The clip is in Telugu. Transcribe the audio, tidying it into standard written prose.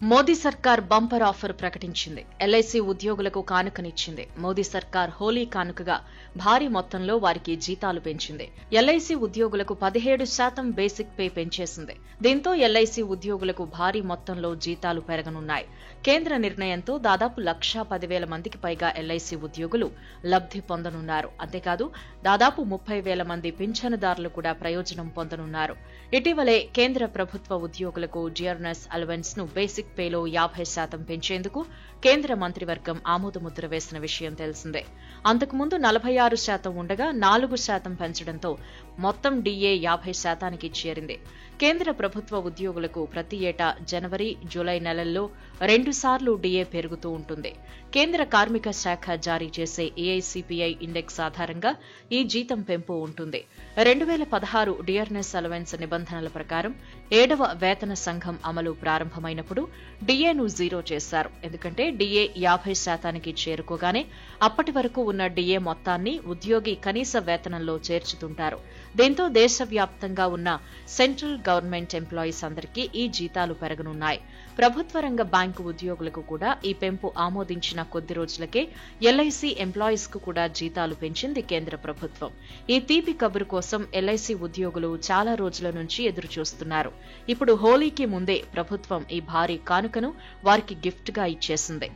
మోదీ సర్కార్ బంపర్ ఆఫర్ ప్రకటించింది. ఎల్ఐసి ఉద్యోగులకు కానుకనిచ్చింది. మోదీ సర్కార్ హోలీ కానుకగా భారీ మొత్తంలో వారికి జీతాలు పెంచింది. ఎల్ఐసి ఉద్యోగులకు 17% బేసిక్ పే పెంచేసింది. దీంతో ఎల్ఐసి ఉద్యోగులకు భారీ మొత్తంలో జీతాలు పెరగనున్నాయి. కేంద్ర నిర్ణయంతో దాదాపు 1,10,000 మందికి పైగా ఎల్ఐసి ఉద్యోగులు లబ్ధి పొందనున్నారు. అంతేకాదు దాదాపు 30,000 మంది పింఛనుదారులు కూడా ప్రయోజనం పొందనున్నారు. ఇటీవలే కేంద్ర ప్రభుత్వ ఉద్యోగులకు డియర్నెస్ అలవెన్స్ ను బేసిక్ పేలో 50% పెంచేందుకు కేంద్ర మంత్రివర్గం ఆమోదముద్ర వేసిన విషయం తెలిసిందే. అంతకుముందు 46% ఉండగా 4% పెంచడంతో మొత్తం డిఏ 50%కి చేరింది. కేంద్ర ప్రభుత్వ ఉద్యోగులకు ప్రతి ఏటా జనవరి, జూలై నెలల్లో 2 సార్లు డిఏ పెరుగుతూ ఉంటుంది. కేంద్ర కార్మిక శాఖ జారీ చేసే ఏఐసిపిఐ ఇండెక్స్ ఆధారంగా ఈ జీతం పెంపు ఉంటుంది. 2016 డియర్నెస్ అలవెన్స్ నిబంధనల ప్రకారం 7వ వేతన సంఘం అమలు ప్రారంభమైనప్పుడు డిఏను 0 చేశారు. ఎందుకంటే డిఏ 50%కి చేరుకోగానే అప్పటి వరకు ఉన్న డిఏ మొత్తాన్ని ఉద్యోగి కనీస వేతనంలో చేర్చుతుంటారు. దీంతో దేశవ్యాప్తంగా ఉన్న సెంట్రల్ గవర్నమెంట్ ఎంప్లాయీస్ అందరికీ ఈ జీతాలు పెరగనున్నాయి. ప్రభుత్వ రంగ బ్యాంకు ఉద్యోగులకు కూడా ఈ పెంపు ఆమోదించిన కొద్ది రోజులకే ఎల్ఐసి ఎంప్లాయీస్ కు కూడా జీతాలు పెంచింది కేంద్ర ప్రభుత్వం. ఈ తీపి కబురు కోసం ఎల్ఐసి ఉద్యోగులు చాలా రోజుల నుంచి ఎదురు చూస్తున్నారు. ఇప్పుడు హోలీకి ముందే ప్రభుత్వం ఈ భారీ కానుకను వారికి గిఫ్ట్ గా ఇచ్చేసింది.